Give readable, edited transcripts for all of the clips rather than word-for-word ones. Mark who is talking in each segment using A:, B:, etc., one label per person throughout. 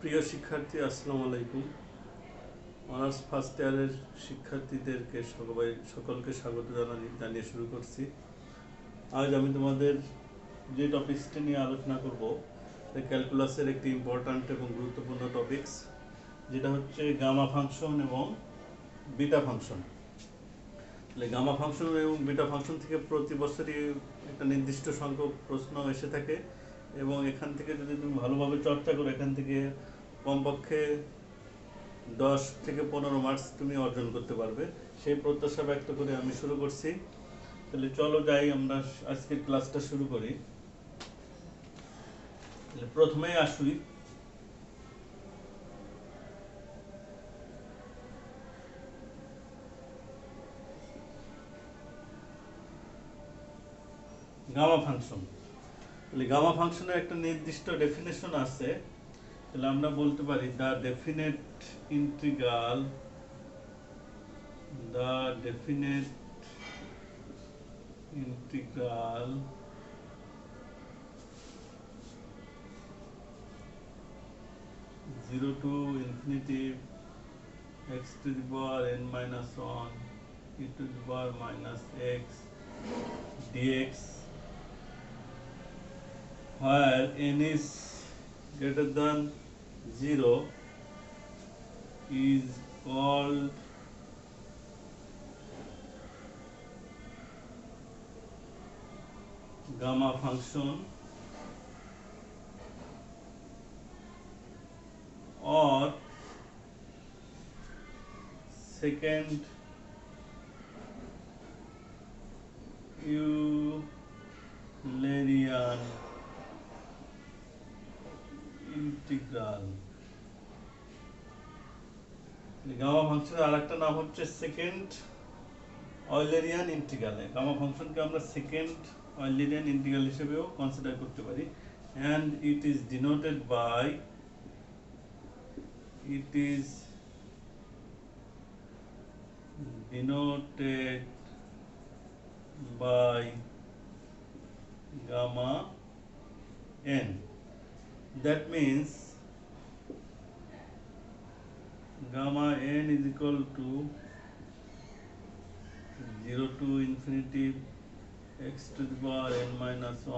A: প্রিয় শিক্ষার্থী, আসসালামু আলাইকুম। অনার্স ফার্স্ট ইয়ারের শিক্ষার্থীদেরকে সকলকে স্বাগত জানিয়ে শুরু করছি। আজ আমি তোমাদের যে টপিকসটি নিয়ে আলোচনা করব ক্যালকুলাসের একটি ইম্পর্ট্যান্ট এবং গুরুত্বপূর্ণ টপিকস, যেটা হচ্ছে গামা ফাংশন এবং বিটা ফাংশন। গামা ফাংশন এবং বিটা ফাংশন থেকে প্রতি বছরই একটা নির্দিষ্ট সংখ্যক প্রশ্ন এসে থাকে, এবং এখান থেকে যদি তুমি ভালোভাবে চর্চা করো, এখান থেকে কমপক্ষে 10 থেকে 15 মার্কস তুমি অর্জন করতে পারবে, সেই প্রত্যাশা ব্যক্ত করে আমি শুরু করছি। তাহলে চলো যাই, আমরা আজকের ক্লাসটা শুরু করি। প্রথমেই আসি গামা ফাংশন। তাহলে গামা ফাংশনের একটা নির্দিষ্ট ডেফিনেশন আছে। তাহলে আমরা বলতে পারি the definite integral zero to infinity x to the power n minus 1 e to the power minus x dx, where n is greater than 0, is called gamma function, or second Eulerian integral। Gamma ফাংশনের আরেকটা নাম হচ্ছে second অয়েলেরিয়ান integral. Gamma ফাংশনকে আমরা second অয়েলেরিয়ান integral হিসেবেও consider করতে পারি, and it is denoted by gamma n. That means gamma n is equal to 0 to infinity x to the power n minus 1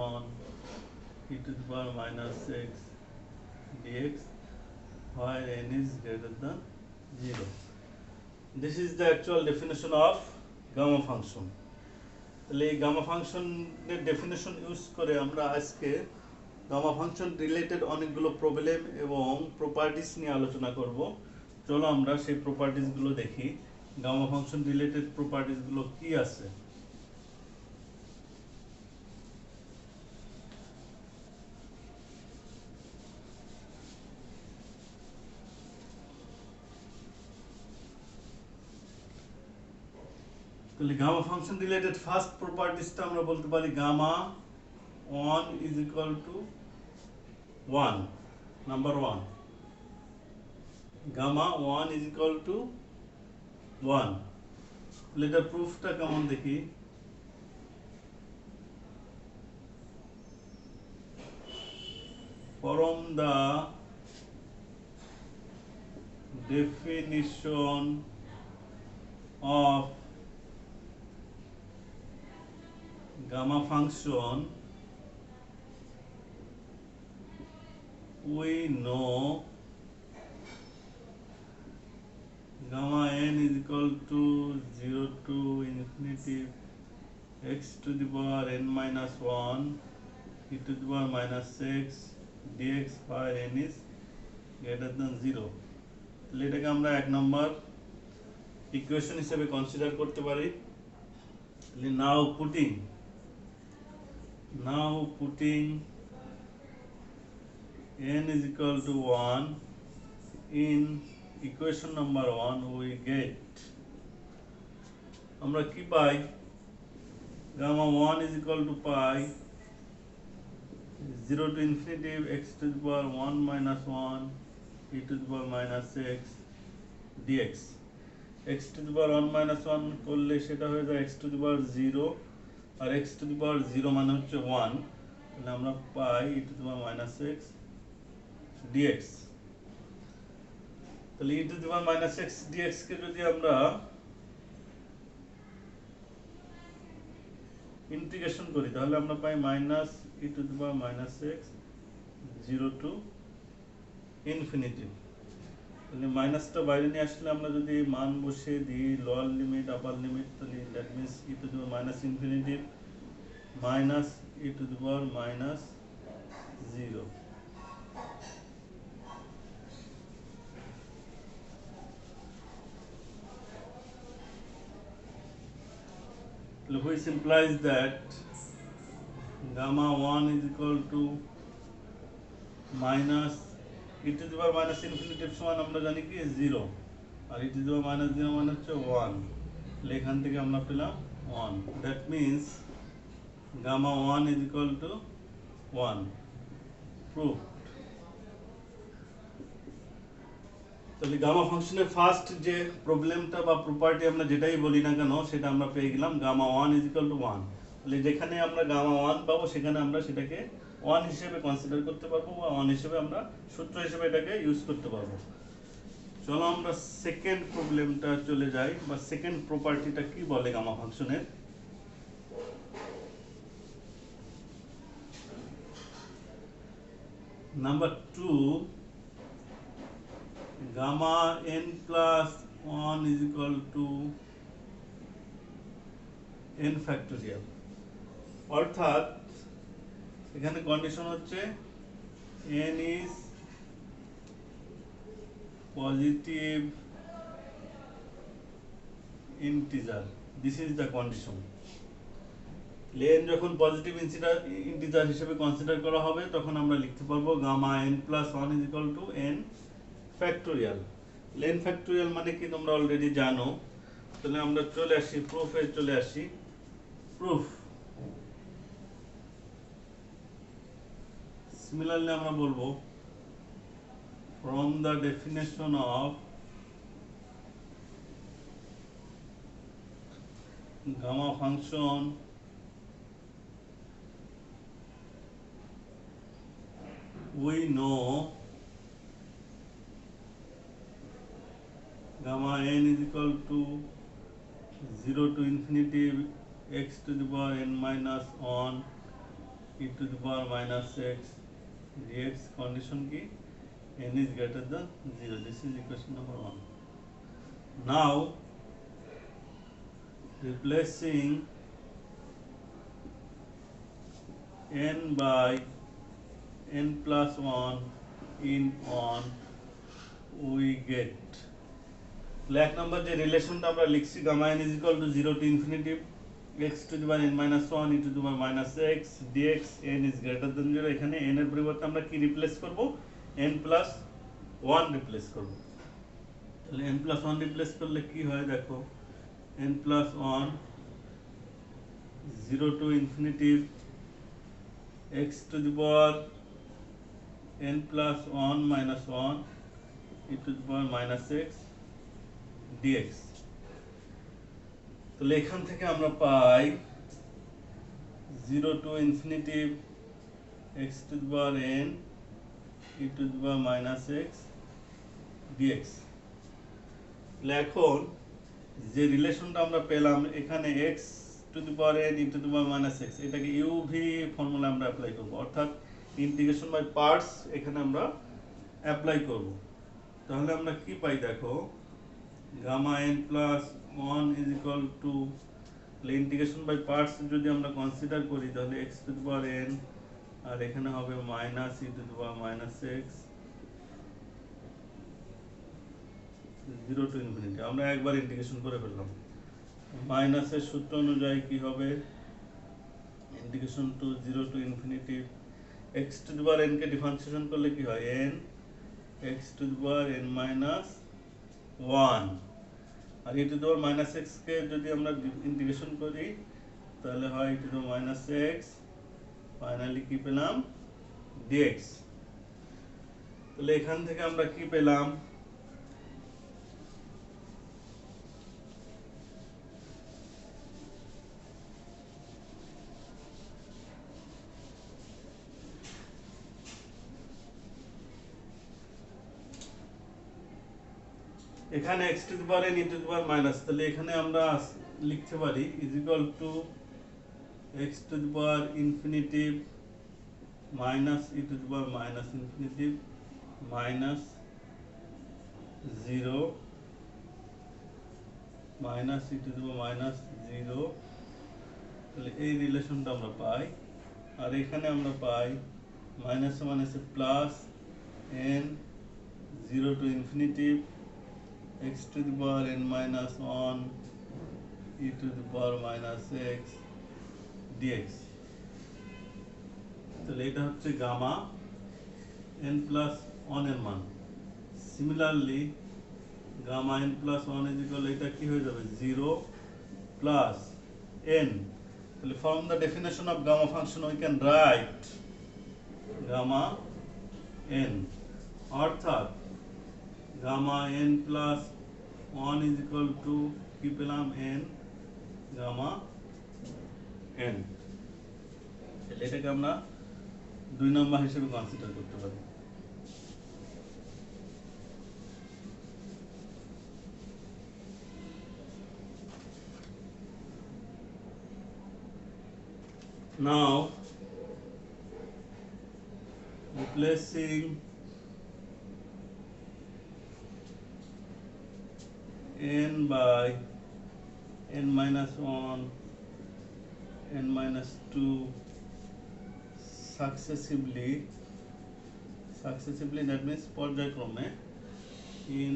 A: e to the power minus x dx, where n is greater than 0. This is the actual definition of gamma function. তাহলে এই gamma ফাংশনের definition use করে আমরা আজকে gamma function related অনেকগুলো problem এবং properties নিয়ে আলোচনা করব। চলো আমরা সেই প্রপার্টিসগুলো দেখি, গামা ফাংশন রিলেটেড প্রপার্টিসগুলো কি আছে। তাহলে গামা ফাংশন রিলেটেড ফার্স্ট প্রপার্টিসটা আমরা বলতে পারি gamma 1 is equal to 1, number 1। Gamma 1 is equal to 1। তাহলে এটার প্রুফটা কেমন দেখি। from the definition of gamma function, we know gamma n is equal to 0 to infinity x to the power n minus 1 e to the power minus x dx, where n is greater than 0। তাহলে এটাকে আমরা এক নম্বর equation হিসেবে consider করতে পারি। now putting n is equal to 1 in equation number 1, we get, আমরা কি পাই, gamma 1 is equal to pi 0 to infinity x to the power 1 minus 1 e to the power minus x dx। x to the power 1 minus 1 করলে সেটা হয়ে যায় x to the power 0, R x to the power 0 মানে হচ্ছে 1, তাহলে আমরা পাই e to the power minus x dx। তাহলে e to the power minus x dx কে যদি আমরা ইন্টিগ্রেশন করি তাহলে আমরা পাই minus e to the power minus x 0 to infinity. তাহলে মাইনাসটা বাইরে নিয়ে আসলে আমরা যদি মান বসিয়ে দিই লোয়ার লিমিট আপার লিমিট, তাহলে that means E to the power minus infinity minus e to the power minus 0। which implies that gamma 1 is equal to minus e to the power minus infinity সমান আমরা জানি কি 0 আর e to the power minus 0 মানে হচ্ছে 1, তাহলে এখান থেকে আমরা পেলাম 1, that means gamma 1 is equal to 1, proof। তাহলে গামা ফাংশনের ফার্স্ট যে প্রবলেমটা বা প্রপার্টি আমরা যেটাই বলি না কেন সেটা আমরা পেয়ে গেলাম গামা 1 is equal to 1। তাহলে যেখানে আমরা গামা 1 পাবো সেখানে আমরা সেটাকে 1 হিসেবে কনসিডার করতে পারবো বা 1 হিসেবে আমরা সূত্র হিসেবে এটাকে ইউজ করতে পারবো। চলো আমরা সেকেন্ড প্রবলেমটা চলে যাই বা সেকেন্ড প্রপার্টিটা কি বলে গামা ফাংশনের। Number 2, gamma n plus 1 is equal to n factorial, অর্থাৎ এখানে কন্ডিশন হচ্ছে n is positive integer, this is the condition। n যখন পজিটিভ ইন্টিজার হিসেবে কনসিডার করা হবে তখন আমরা লিখতে পারবো gamma n plus 1 is equal to n factorial. n factorial মানে কি তোমরা অলরেডি জানো। তাহলে আমরা চলে আসি প্রুফে, চলে আসি প্রুফ। সিমিলারলি আমরা বলবো from the definition of gamma function we know gamma n is equal to 0 to infinity x to the power n minus 1 e to the power minus x dx, condition ki n is greater than 0, this is equation number 1। now replacing n by n plus 1 in 1 we get, এক নম্বর যে রিলেশনটা আমরা লিখছি gamma n is equal to 0 to infinity x to the power n minus 1 e to the power minus x dx, n is greater than 0, এখানে n এর পরিবর্তে আমরা কি রিপ্লেস করব n plus 1 রিপ্লেস করব। তাহলে n plus 1 রিপ্লেস করলে কি হয় দেখো, n plus 1 0 to infinity x to the power n plus 1 minus 1 e to the power minus x dx। তাহলে এখান থেকে আমরা পাই 0 to infinity x to the power n e to the power minus x dx। তাহলে এখন যে রিলেশনটা আমরা পেলাম এখানে x to the power n e to the power minus x, এটাকে uv ফর্মুলা আমরা অ্যাপ্লাই করব, অর্থাৎ ইন্টিগ্রেশন বাই পার্টস এখানে আমরা অ্যাপ্লাই করব। তাহলে আমরা কি পাই দেখো, gamma n plus 1 is equal to, integration by parts যদি আমরা কনসিডার করি তাহলে x to the power n আর এখানে হবে minus e to the power minus x 0 to infinity, আমরা একবার ইন্টিগ্রেশন করে ফেললাম। মাইনাসের সূত্র অনুযায়ী কি হবে, integration to 0 to infinity x to the power n কে ডিফারেন্সিয়েশন করলে কি হয় n x to the power n minus 1 R e to the power minus x কে যদি আমরা ইন্টিগ্রেশন করি তাহলে হয় e to the power minus x, finally কি পেলাম dx। তাহলে এখান থেকে আমরা কি পেলাম, এখানে x to the power n e to the power minus, তাহলে এখানে আমরা লিখতে পারি is equal to x to the power infinity minus e to the power minus infinity minus 0 minus e to the power minus 0, তাহলে এই রিলেশনটা আমরা পাই। আর এখানে আমরা পাই মাইনাস মাইনাসে plus n 0 to infinity x to the power n minus 1 e to the power minus x dx, তাহলে এটা হচ্ছে গামা n plus 1 এর মান। Similarly gamma n plus 1 is equal, এটা কি হয়ে যাবে 0 plus n, তাহলে from the definition of gamma function we can write gamma n, অর্থাৎ gamma n plus 1 is equal to কি পেলাম n gamma n, তাহলে এটাকে আমরা 2 নাম্বার হিসেবে কনসিডার করতে পারি। Now replacing n by n minus 1 n minus 2 successively, that means পর্যায়ক্রমে in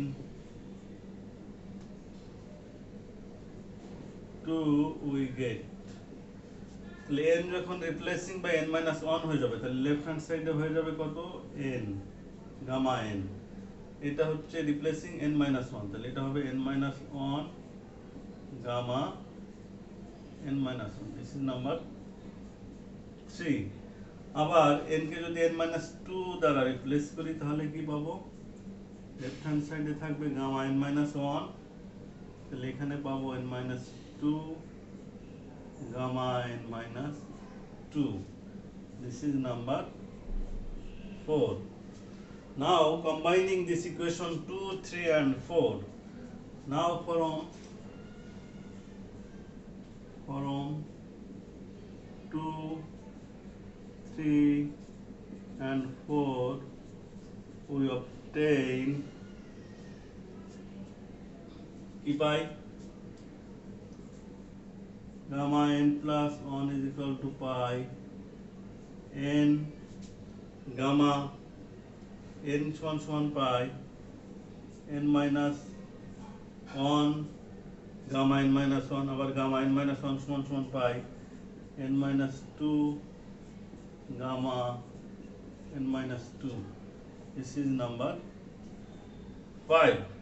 A: 2 we get, তাহলে n যখন রিপ্লেসিং বাই n minus 1 হয়ে যাবে, তাহলে লেফট হ্যান্ড সাইডে হয়ে যাবে কত n গামা n, এটা হচ্ছে রিপ্লেসিং n minus 1, তাহলে এটা হবে n minus 1 gamma n minus 1, this is number 3। আবার n কে যদি n minus 2 দ্বারা রিপ্লেস করি তাহলে কি পাবো, লেফট হ্যান্ড সাইডে থাকবে গামা n minus 1, তাহলে এখানে পাবো n minus 2 gamma n minus 2, this is number 4। now combining this equation 2 3 and 4, now from 2 3 and 4 we obtain কি পাই, gamma n plus 1 is equal to pi n gamma n সমান pi n minus 1 gamma n minus 1, আবার gamma n minus 1 সমান pi n minus 2 gamma n minus 2, this is number 5।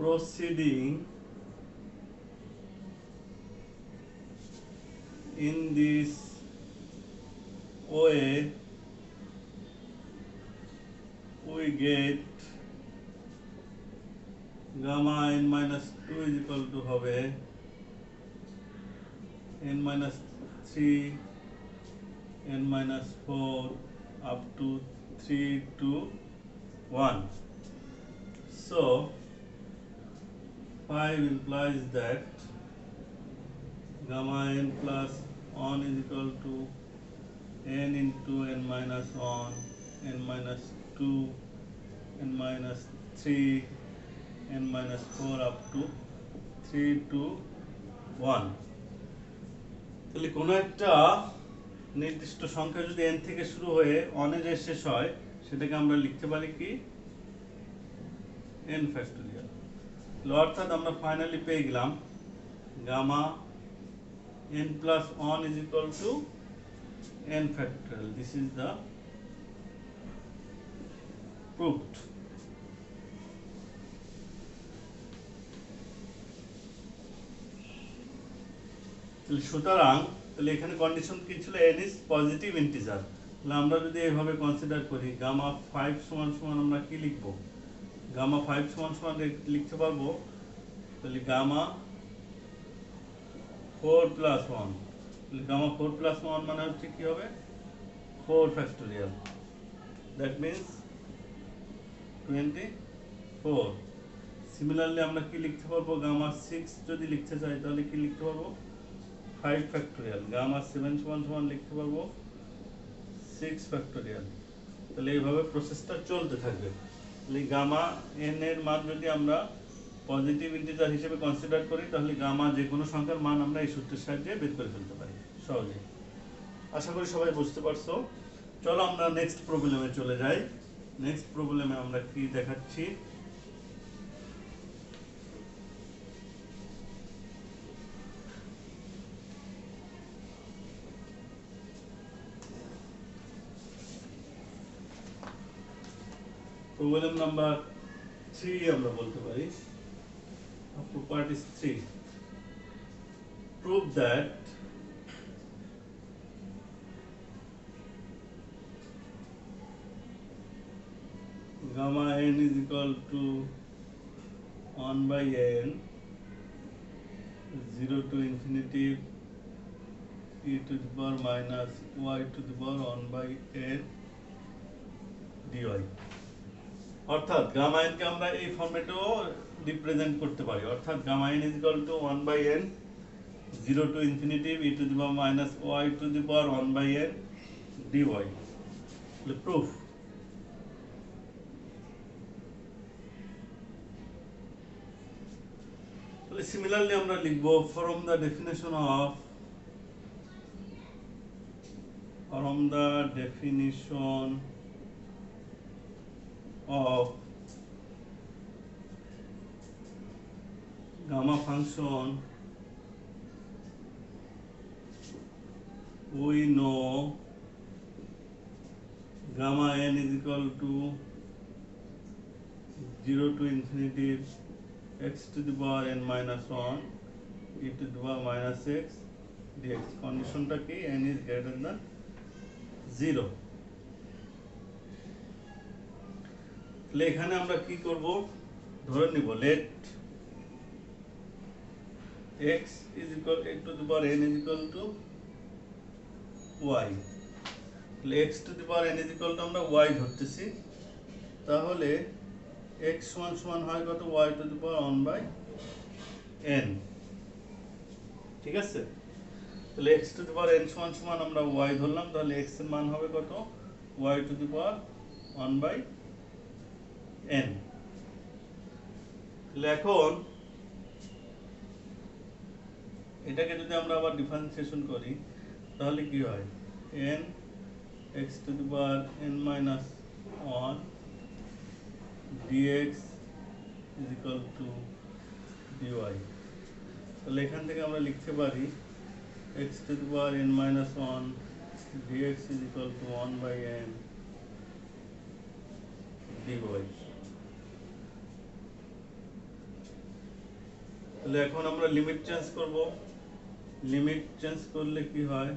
A: proceeding in this way we get gamma n minus 2 is equal to হবে n minus 3 n minus 4 up to 3 to 1, so 5 implies that gamma n plus 1 is equal to n into n minus 1 n minus 2 n minus 3 n minus 4 up to 3 to 1, তাহলে কোনো একটা নির্দিষ্ট সংখ্যা যদি n থেকে শুরু হয়ে 1 এ শেষ হয় সেটাকে আমরা লিখতে পারি কি n ফ্যাক্টোরিয়াল, অর্থাৎ আমরা ফাইনালি পেয়ে গেলাম gamma n plus 1 is equal to n factorial, this is the proved। তাহলে সুতরাং তাহলে এখানে কন্ডিশন কি ছিল, n is পজিটিভ ইন্টিজার, তাহলে আমরা যদি এইভাবে কনসিডার করি গামা 5 সমান সমান আমরা কি লিখব গামা 5 সমান সমান লিখতে পারবো, তাহলে গামা 4 প্লাস 1, গামা 4 প্লাস 1 মানে হচ্ছে কি হবে 4 ফ্যাক্টোরিয়াল, দ্যাট মিন্স 24। সিমিলারলি আমরা কি লিখতে পারবো, গামা 6 যদি লিখতে চাই তাহলে কি লিখতে পারবো 5 ফ্যাক্টোরিয়াল, গামা 7 সমান সমান লিখতে পারবো 6 ফ্যাক্টোরিয়াল। তাহলে এইভাবে প্রসেসটা চলতে থাকবে। তাহলে গামা এন এর মান যদি আমরা পজিটিভ ইন্টিজার হিসেবে কনসিডার করি, তাহলে গামা যে কোনো সংখ্যার মান আমরা এই সূত্রের সাহায্যে বের করে ফেলতে পারি সহজে। আশা করি সবাই বুঝতে পারছো। চলো আমরা নেক্সট প্রবলেমে চলে যাই। নেক্সট প্রবলেমে আমরা কি দেখাচ্ছি, প্রবলেম নাম্বার 3 আমরা বলতে পারি। Part is 3. Prove that gamma n is equal to 1 by n 0 to infinity e to the power minus y to the power 1 by n dy। অর্থাৎ গামা n কে আমরা এই ফরম্যাটেও রিপ্রেজেন্ট করতে পারি, অর্থাৎ gamma n is equal to 1 by n 0 to infinity e to the power minus y to the power 1 by n dy। Proof, similarly আমরা লিখব from the definition of gamma function we know gamma n is equal to 0 to infinity x to the power n minus 1 e to the power minus x dx। কন্ডিশনটা কি, n is greater than 0। তাহলে এখানে আমরা কি করব, ধরে নিব let x is equal to the power n is equal to y। তাহলে x to the power n is equal to আমরা y ধরতেছি, তাহলে x সমান সমান হয় কত y to the power 1 by n। ঠিক আছে, তাহলে x to the power n সমান সমান আমরা y ধরলাম, তাহলে x এর মান হবে কত y to the power 1 by n। তাহলে এখন এটাকে যদি আমরা আবার ডিফারেন্সিয়েশন করি তাহলে কি হয় n x to the power n minus 1 dx is equal to dy। তাহলে এখান থেকে আমরা লিখতে পারি x to the power n minus 1 dx is equal to 1 by n dy। তাহলে এখন আমরা লিমিট চেঞ্জ করব, লিমিট চেঞ্জ করলে কি হয়,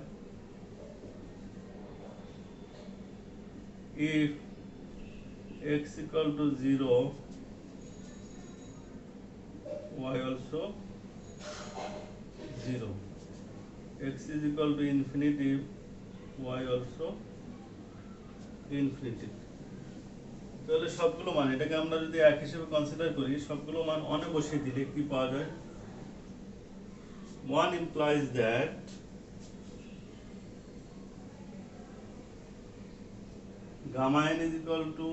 A: if x equal to 0 y also 0, x is equal to infinity y also infinity। তাহলে সবগুলো মান, এটাকে আমরা যদি এক হিসেবে কনসিডার করি, সবগুলো মান অনে বসিয়ে দিলে কি পাওয়া যায়, 1 implies that gamma n is equal to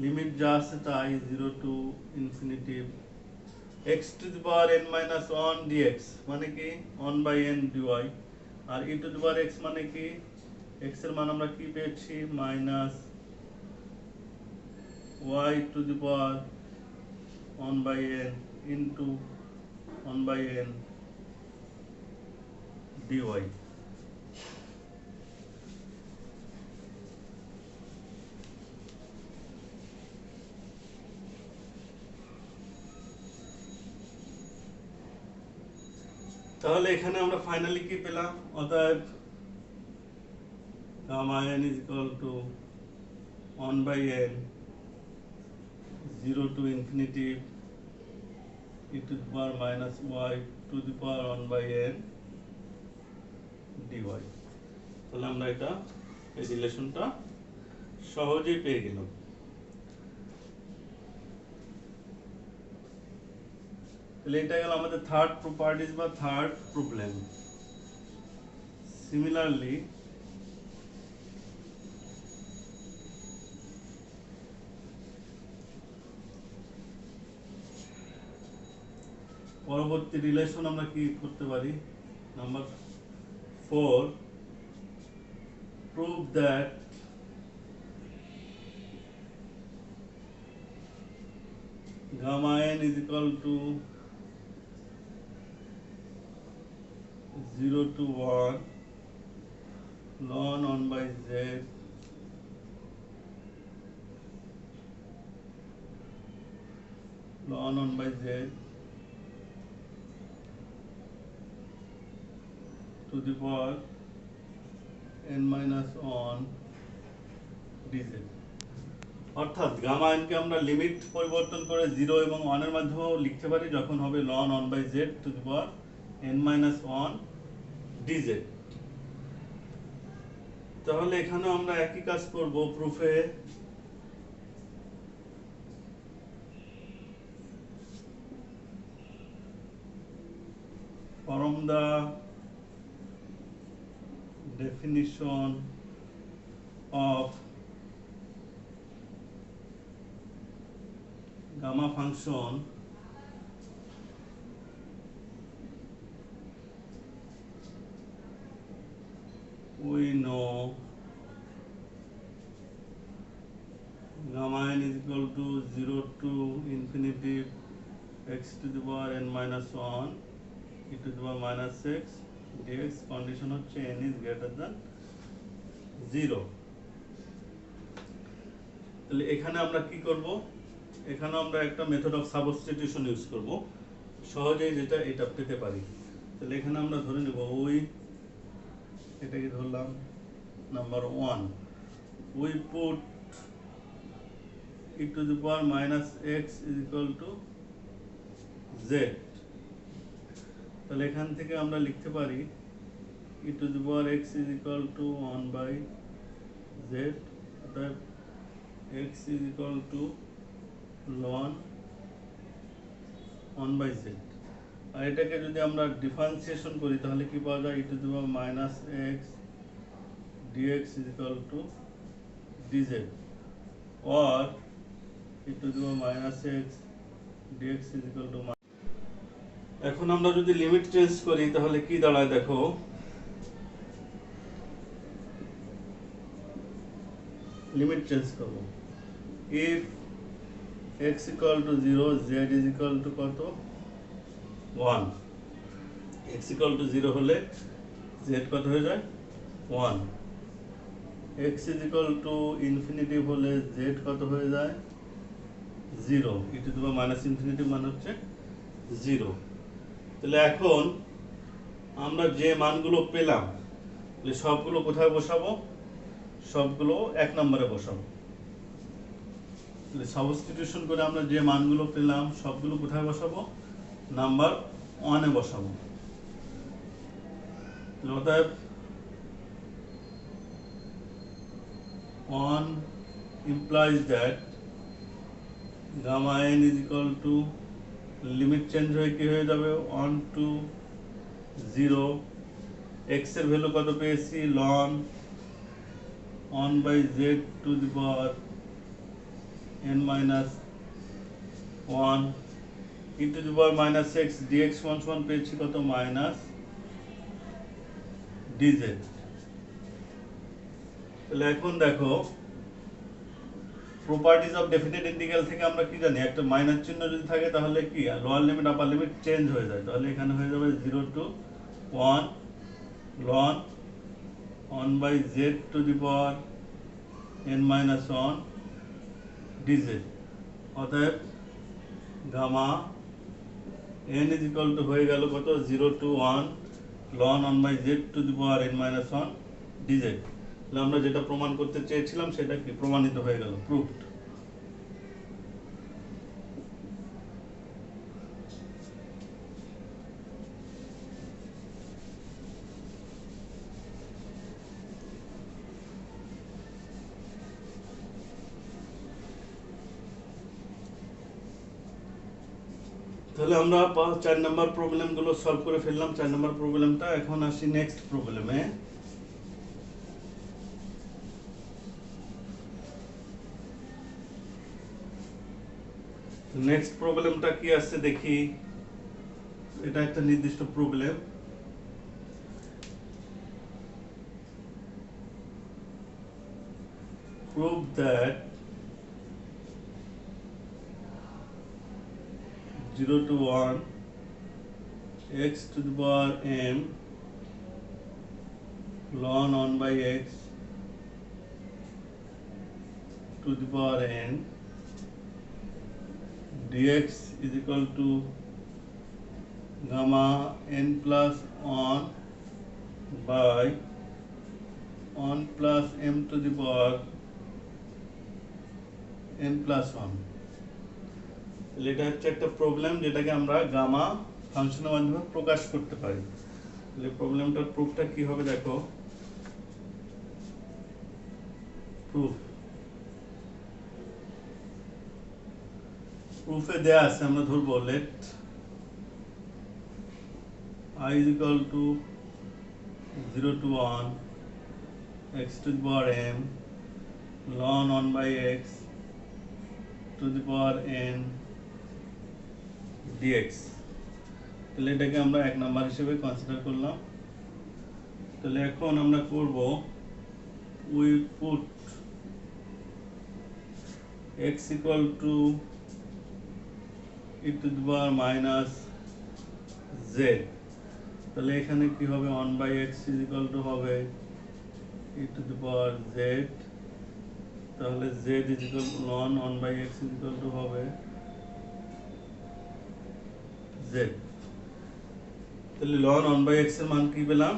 A: limit যা আছে তাই 0 to infinity x to the power n minus 1 dx মানে কি 1 by n dy, R e to the power x মানে কি x এর মান আমরা কি পেয়েছি minus y to the power 1 by n into 1 by n dy। তাহলে এখানে আমরা ফাইনালি কি পেলাম, অতএব gamma n is equal to 1 by n 0 to infinity e to the power minus y to the power 1 by n dy। তাহলে আমরা এটা এই রিলেশনটা সহজেই পেয়ে গেলাম। তাহলে এটা গেল আমাদের থার্ড প্রপার্টিজ বা থার্ড প্রবলেম। সিমিলারলি পরবর্তী রিলেশন আমরা কি করতে পারি? Number 4, prove that gamma n is equal to 0 to 1 ln 1 by z ln 1 by z to the power n minus 1 dz। অর্থাৎ গামা n কে আমরা লিমিট পরিবর্তন করে 0 এবং 1 এর মাধ্যমেও লিখতে পারি যখন হবে ln 1 by z to the power n minus 1 dz। তাহলে এখানে আমরা একই কাজ করব প্রুফে। from the definition of gamma function we know gamma n is equal to 0 to infinity x to the power n minus 1 e to the power minus x dx condition হচ্ছে n is greater than 0। তাহলে এখানে আমরা কি করব? এখানে আমরা একটা method of substitution use করব সহজেই যেটা এটা পেতে পারি। তাহলে এখানে আমরা ধরে নেব ওই এটাকে ধরলাম number 1, we put e to the power minus x is equal to z। তাহলে এখান থেকে আমরা লিখতে পারি e to the power x is equal to 1 by z, অর্থাৎ x is equal to ln 1 by z। আর এটাকে যদি আমরা ডিফারেন্সিয়েশন করি তাহলে কি পাওয়া যায়? e to the power minus x dx is equal to dz, or e to the power minus x dx is equal to। এখন আমরা যদি লিমিট চেঞ্জ করি তাহলে কি দাঁড়ায় দেখো, লিমিট চেঞ্জ করব। if x equal to 0 z is equal to কত? 1। x equal to 0 হলে z কত হয়ে যায়? 1। x is equal to infinity হলে z কত হয়ে যায়? 0। e to the power minus infinity মানে হচ্ছে 0। তাহলে এখন আমরা যে মানগুলো পেলাম তাহলে সবগুলো কোথায় বসাবো? সবগুলো 1 নম্বরে বসাবো। তাহলে সাবস্টিটিউশন করে আমরা যে মানগুলো পেলাম সবগুলো কোথায় বসাবো? নাম্বার 1 এ বসাবো। অতএব 1 implies that gamma n is equal to limit change হয়ে কি হয়ে যাবে? 1 to 0। x এর ভ্যালু কত পেয়েছি? ln 1 by z to the power n minus 1 e to the power minus x dx সমান পেয়েছি কত? Minus dz। তাহলে এখন দেখো প্রপার্টিজ অফ ডেফিনিট ইন্টিগ্রাল থেকে আমরা কি জানি? একটা মাইনাস চিহ্ন যদি থাকে তাহলে কি lower limit upper limit change হয়ে যায়। তাহলে এখানে হয়ে যাবে 0 to 1 ln 1 by z to the power n minus 1 dz। অতএব gamma n is equal to হয়ে গেল কত? 0 to 1 ln 1 by z to the power n minus 1 dz। তাহলে আমরা যেটা প্রমাণ করতে চেয়েছিলাম সেটা কি প্রমাণিত হয়ে গেল, প্রুভড। তাহলে আমরা 4 নাম্বার প্রবলেমগুলো সলভ করে ফেললাম। 4 নাম্বার প্রবলেমটা। এখন আসি নেক্সট প্রবলেমে। নেক্সট প্রবলেমটা কি আছে দেখি। এটা একটা নির্দিষ্ট problem. Prove that 0 to 1 x to the power m ln 1 by x to the power n dx is equal to gamma n plus 1 by 1 plus m to the power n plus 1। এটা হচ্ছে একটা problem যেটাকে আমরা gamma ফাংশনের মাধ্যমে প্রকাশ করতে পারি। তাহলে প্রবলেমটার প্রুফটা কি হবে দেখো। প্রুফে দেয়া আছে, আমরা ধরবো late I is equal to 0 to 1 x to the power m ln 1 by x to the power n dx। তাহলে এটাকে আমরা 1 নাম্বার হিসেবে কনসিডার করলাম। তাহলে এখন আমরা করব we put x equal to e to the power minus z। তাহলে এখানে কি হবে 1 by x is equal to হবে e to the power z। তাহলে z is equal to ln 1 by x is equal to হবে z। তাহলে ln 1 by x এর মান কি পেলাম,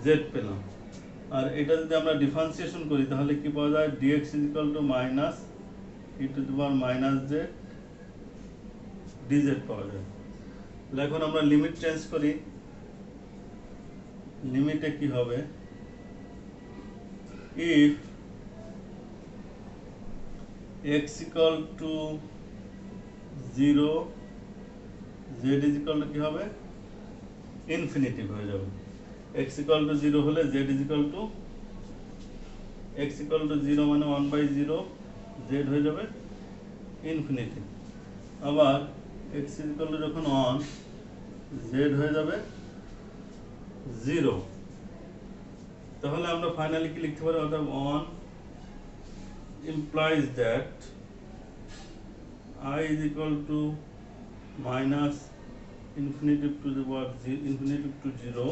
A: z পেলাম। আর এটা যদি আমরা ডিফারেন্সিয়েশন করি তাহলে কি পাওয়া যায়, dx is equal to minus e to the power minus z dz পাওয়া যায়। তাহলে এখন আমরা লিমিট চেঞ্জ করি। লিমিটে কি হবে, if x equal to 0 z is equal to কি হবে, ইনফিনিটিভ হয়ে যাবে। x equal to 0 হলে z is equal to x equal to 0 মানে 1 by 0 z হয়ে যাবে ইনফিনিটিভ। আবার x is equal to যখন 1 z হয়ে যাবে 0। তাহলে আমরা ফাইনালি কি লিখতে পারি, অর্থাৎ 1 implies that I is equal to minus infinity to the power infinity to 0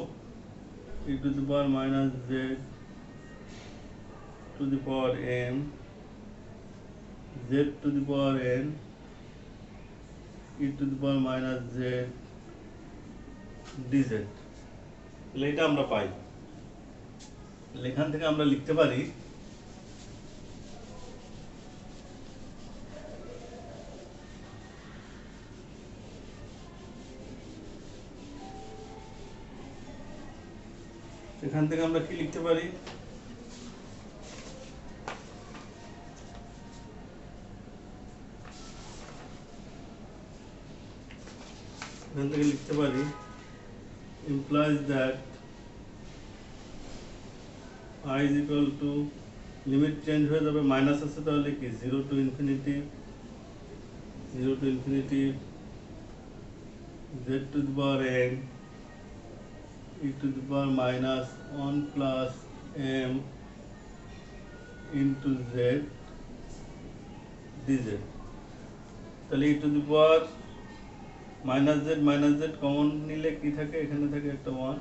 A: e to the power minus z to the power m z to the power n e to the power minus z dz। তাহলে এটা আমরা পাই। এখান থেকে আমরা লিখতে পারি এখান থেকে আমরা কি লিখতে পারি, এখান থেকে লিখতে পারি implies that I is equal to limit change হয়ে যাবে, মাইনাস আছে তাহলে কি 0 to infinity z to the power n e to the power minus 1 plus m into z dz। তাহলে e to the power minus z common নিলে কি থাকে, এখানে থাকে একটা 1,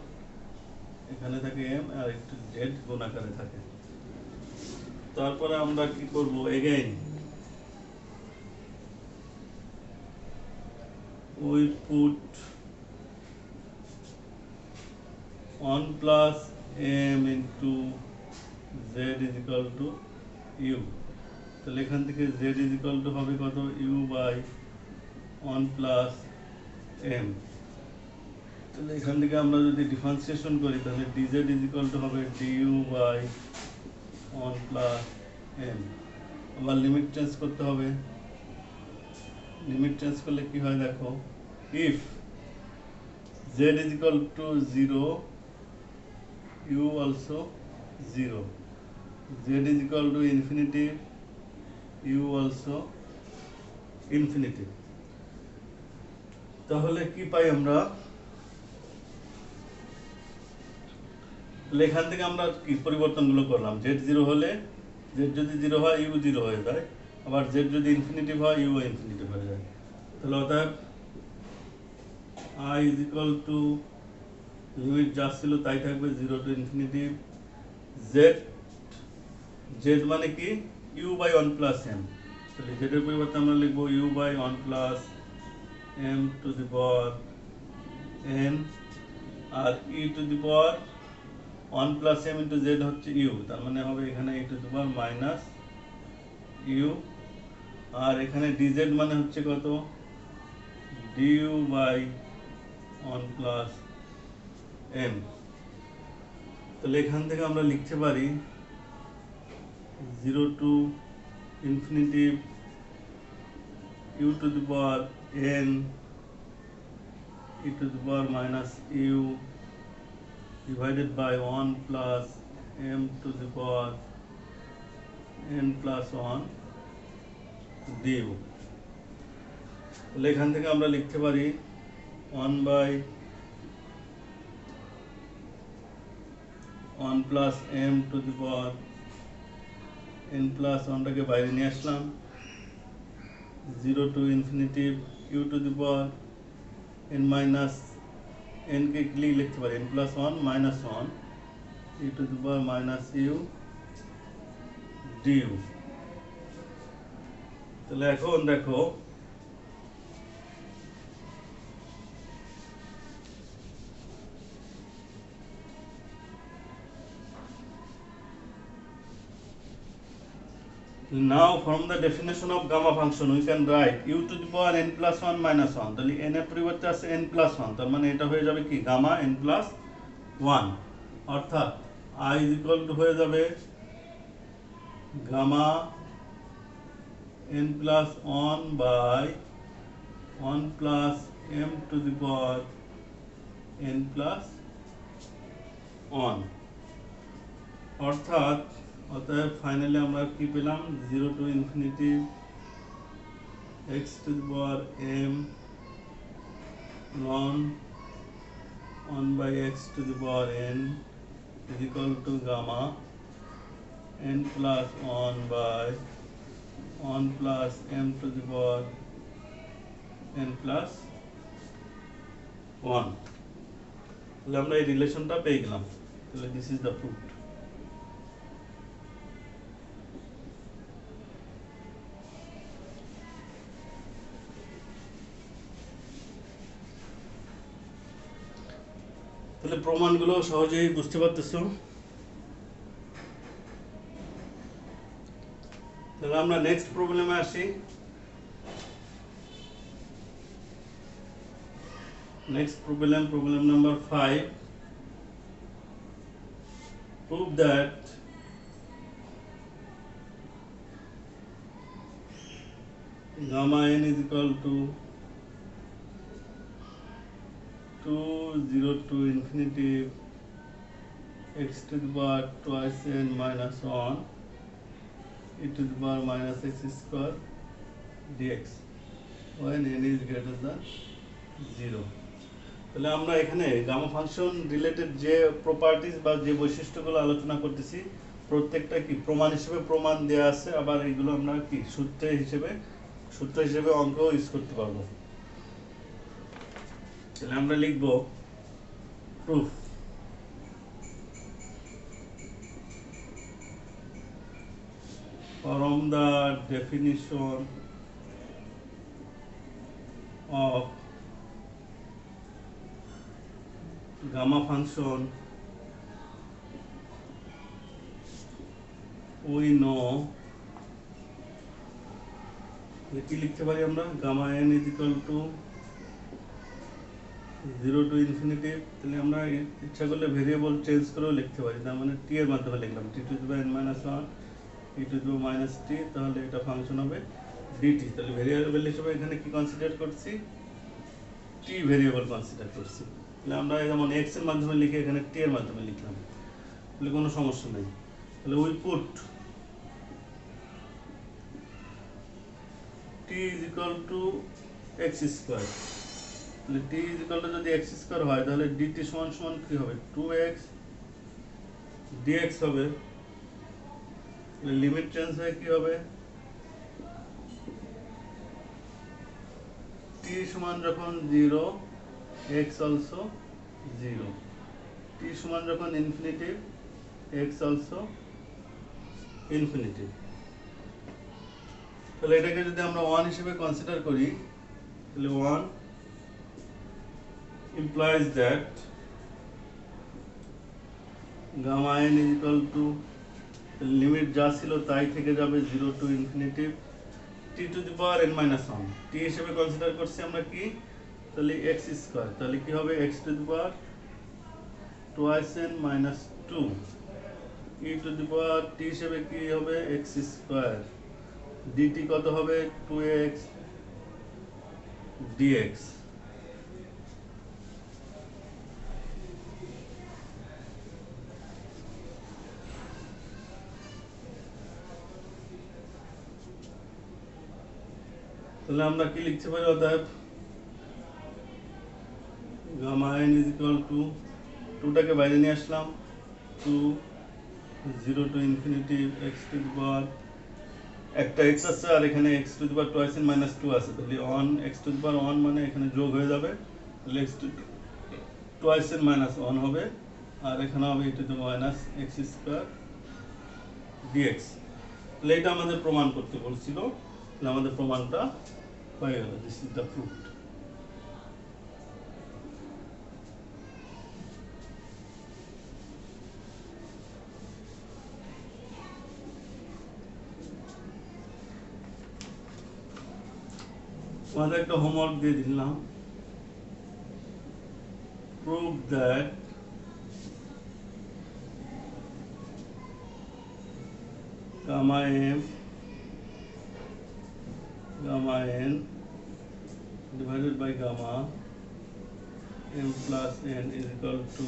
A: এখানে থাকে m আর একটু z গুণ আকারে থাকে। তারপরে আমরা কি করব, again we put 1 plus m into z is equal to u। তাহলে এখান থেকে z is equal to হবে কত, u by 1 plus m। তাহলে এখান থেকে আমরা যদি ডিফারেন্সিয়েশন করি তাহলে dz is equal to হবে du by 1 plus m। আবার লিমিট চেঞ্জ করতে হবে। লিমিট চেঞ্জ করলে কি হয় দেখো, if z is equal to 0, u also 0, z is equal to infinity, u also infinity, তাহলে কি পাই আমরা? এখান থেকে আমরা কি পরিবর্তনগুলো করলাম, z 0 হলে z যদি 0 হয় u 0 হয়ে যায়, আবার z যদি ইনফিনিটিভ হয় u ইনফিনিটিভ হয়ে যায়। তাহলে অতএব I is equal to limit যা ছিল তাই থাকবে 0 টু ইনফিনিটি, z মানে কি u বাই 1 প্লাস m, তাহলে z এর পরিবর্তে আমরা লিখব u by 1 plus m to the power n, আর e to the power 1 plus m into z হচ্ছে u, তার মানে হবে এখানে e টু দি পাওয়ার মাইনাস u, আর এখানে dz মানে হচ্ছে কত, du বাই 1 প্লাস m। তাহলে এখান থেকে আমরা লিখতে পারি 0 to infinity u to the power n e to the পাওয়ার মাইনাস u divided by 1 plus m to the power n plus 1 du। তাহলে এখান থেকে আমরা লিখতে পারি 1 by 1 plus m to the power n plus 1 টাকে বাইরে নিয়ে আসলাম, 0 to infinity u to the power n minus n কে কি লিখতে পারি, n plus 1 minus 1 e to the power minus u du। তাহলে এখন দেখো now from the definition of gamma function we can write u to the power n plus 1 minus 1, তাহলে n এর পরিবর্তে আছে n plus 1, তার মানে এটা হয়ে যাবে কি গামা n plus 1, অর্থাৎ I is equal to হয়ে যাবে gamma n plus 1 by 1 plus m to the power n plus 1, অর্থাৎ অতএব ফাইনালি আমরা কি পেলাম, 0 to infinity x to the power m ln 1 by x to the power n is equal to gamma n plus 1 by 1 plus m to the power n plus 1। তাহলে আমরা এই রিলেশনটা পেয়ে গেলাম, তাহলে দিস ইজ দ্য প্রুফ। তাহলে প্রমাণগুলো সহজেই বুঝতে পারতেছো। তাহলে আমরা নেক্সট প্রবলেমে আসি। Next problem number 5, prove that gamma n is equal to 0 to infinity x to the power twice n minus 1 e to the power minus x square dx when n is greater than 0। তাহলে আমরা এখানে gamma function related যে properties বা যে বৈশিষ্ট্যগুলো আলোচনা করতেছি প্রত্যেকটা কি প্রমাণ হিসেবে প্রমাণ দেয়া আছে, আবার এগুলো আমরা কি সূত্র হিসেবে অঙ্ক ইউজ করতে পারবো। তাহলে আমরা লিখব proof from the definition of gamma function we know কি লিখতে পারি আমরা, gamma n is equal to 0 to infinity, তাহলে আমরা ইচ্ছা করলে ভেরিয়েবল চেঞ্জ করেও লিখতে পারি, তার মানে t এর মাধ্যমে লিখলাম t to the power n minus 1 e to the power minus t, তাহলে এটা ফাংশন হবে dt। তাহলে ভেরিয়েবল হিসেবে এখানে কি কনসিডার করছি, t টি ভেরিয়েবল কনসিডার করছি। তাহলে আমরা যেমন এক্স এর মাধ্যমে লিখে এখানে টি এর মাধ্যমে লিখলাম, তাহলে কোনো সমস্যা নেই। তাহলে we put T is equal two x square. তাহলে টি ইজ ইকুয়াল টু যদি এক্স স্কোয়ার হয় তাহলে ডিটি সমান সমান কি হবে, 2x dx হবে। লিমিট চেঞ্জ হয়ে কি হবে, t সমান যখন 0 x also 0, t সমান যখন ইনফিনিটি x also ইনফিনিটি। তাহলে এটাকে যদি আমরা 1 হিসেবে কনসিডার করি তাহলে 1 implies that gamma n is equal to limit যা ছিল তাই থেকে যাবে 0 to infinity t to the power n minus 1। t হিসেবে কনসিডার করছি আমরা কি, তাহলে x স্কয়ার, তাহলে কি হবে x to the power twice n minus 2, e to the power t হিসেবে কি হবে x স্কয়ার, dt কত হবে 2x dx। তাহলে আমরা কি লিখতে পারি, অতএব gamma n is equal to 2টাকে বাইরে নিয়ে আসলাম, 2 0 to infinity x to the power একটা x আছে আর এখানে x to the power twice n minus 2 আছে, তাহলে 1 x টু দি পাওয়ার 1 মানে এখানে যোগ হয়ে যাবে, তাহলে x two twice n minus 1 হবে আর এখানে হবে e to the minus x square dx। তাহলে এটা আমাদের প্রমাণ করতে বলছিল, তাহলে আমাদের প্রমাণটা হয়ে গেল, দিস ইজ দ্য প্রুফ। আমাদের একটা হোমওয়ার্ক দিয়ে দিলাম, prove that gamma m gamma n divided by gamma m plus n is equal to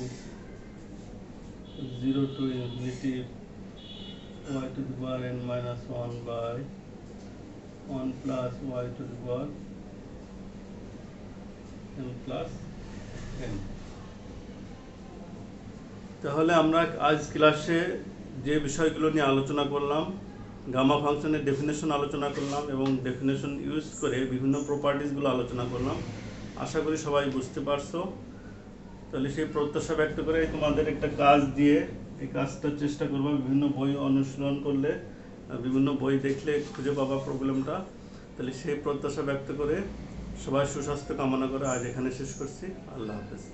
A: 0 to infinity y to the power n minus 1 by 1 plus y to the power n plus n। তাহলে আমরা আজ ক্লাসে যে বিষয়গুলো নিয়ে আলোচনা করলাম, gamma ফাংশনের ডেফিনেশন আলোচনা করলাম এবং ডেফিনেশন ইউজ করে বিভিন্ন প্রপার্টিসগুলো আলোচনা করলাম। আশা করি সবাই বুঝতে পারছো। তাহলে সেই প্রত্যাশা ব্যক্ত করে তোমাদের একটা কাজ দিয়ে এই কাজটা চেষ্টা করবো, বিভিন্ন বই অনুশীলন করলে বিভিন্ন বই দেখলে খুঁজে পাবা প্রবলেমটা। তাহলে সেই প্রত্যাশা ব্যক্ত করে সবাই সুস্বাস্থ্য কামনা করে আজ এখানে শেষ করছি। আল্লাহ হাফেজ।